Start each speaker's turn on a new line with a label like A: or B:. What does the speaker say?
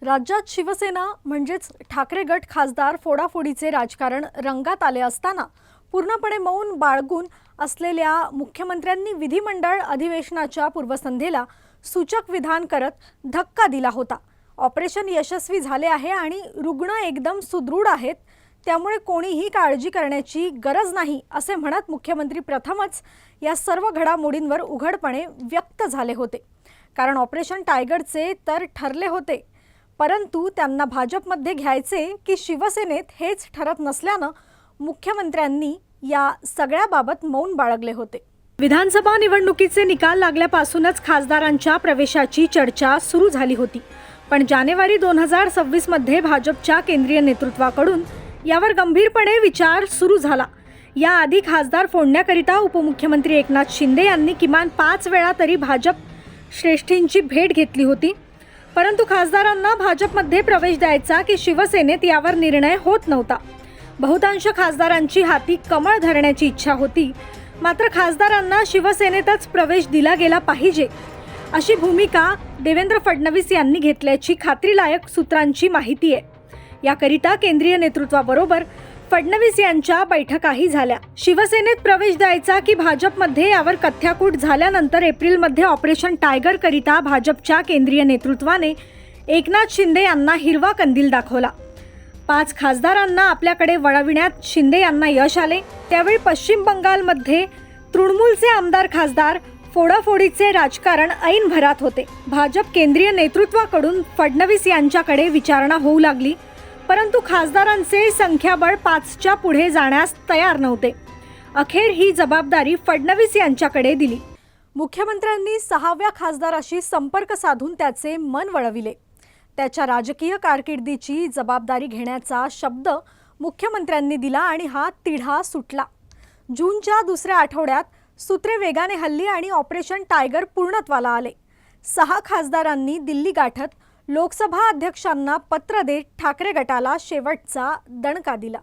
A: राज्यात शिवसेना म्हणजेच ठाकरे गट खासदार फोडाफोडीचे राजकारण रंगात आले असताना पूर्णपणे मौन बाळगून असलेल्या मुख्यमंत्र्यांनी विधिमंडळ अधिवेशनाच्या पूर्वसंध्येला सूचक विधान करत धक्का दिला होता। ऑपरेशन यशस्वी झाले आहे आणि रुग्ण एकदम सुदृढ आहेत, त्यामुळे कोणीही काळजी करण्याची गरज नाही असे म्हणत मुख्यमंत्री प्रथमच या सर्व घडामोडींवर उघडपणे व्यक्त झाले होते। कारण ऑपरेशन टायगरचे तर ठरले होते, परंतु त्यांना भाजपमध्ये घ्यायचे की शिवसेनेत हेच ठरत नसल्याने मुख्यमंत्र्यांनी या सगळ्याबाबत मौन बाळगले होते। विधानसभा निवडणुकीचे निकाल लागल्यापासूनच खासदारांच्या प्रवेशाची चर्चा सुरू झाली होती, पण जानेवारी 2026 मध्ये भाजपच्या केंद्रीय नेतृत्वाकडून यावर गंभीरपणे विचार सुरू झाला। याआधी खासदार फोडण्याकरिता उपमुख्यमंत्री एकनाथ शिंदे यांनी किमान 5 वेळा तरी भाजप श्रेष्ठींची भेट घेतली होती, परंतु खासदारांना भाजपमध्ये प्रवेश द्यायचा की शिवसेनेत यावर निर्णय होत नव्हता। बहुतांश खासदारांची हाती कमळ धरण्याची इच्छा होती, मात्र खासदारांना शिवसेनेतच प्रवेश दिला गेला पाहिजे अशी भूमिका देवेंद्र फडणवीस यांनी घेतल्याची खात्रीलायक सूत्रांची माहिती आहे। याकरिता केंद्रीय नेतृत्वाबरोबर फडणवीस यांच्या बैठकाही झाल्या। शिवसेनेत प्रवेश द्यायचा की भाजपमध्ये यावर कथ्याकूट झाल्यानंतर एप्रिलमध्ये ऑपरेशन टायगर करिता भाजपच्या केंद्रीय नेतृत्वाने एकनाथ शिंदे यांना हिरवा कंदील दाखवला। 5 खासदारांना आपल्याकडे वळविण्यात शिंदे यांना यश आले। त्यावेळी पश्चिम बंगालमध्ये तृणमूलचे आमदार खासदार फोडाफोडीचे राजकारण ऐन भरात होते। भाजप केंद्रीय नेतृत्वाकडून फडणवीस यांच्याकडे विचारणा होऊ लागली, परंतु खासदारांचे संख्याबळ 5च्या पुढे जाण्यास तयार नव्हते। अखेर ही जबाबदारी फडणवीस यांच्याकडे दिली। मुख्यमंत्र्यांनी 6व्या खासदाराशी संपर्क साधून त्याचे मन वळविले। त्याच्या राजकीय कारकिर्दीची जबाबदारी घेण्याचा शब्द मुख्यमंत्र्यांनी दिला आणि हा तिढा सुटला। जूनच्या दुसऱ्या आठवड्यात सूत्रे वेगाने हल्ली आणि ऑपरेशन टायगर पूर्णत्वाला आले। 6 खासदारांनी दिल्ली गाठत लोकसभा अध्यक्षांना पत्र देत ठाकरे गटाला शेवटचा दणका दिला।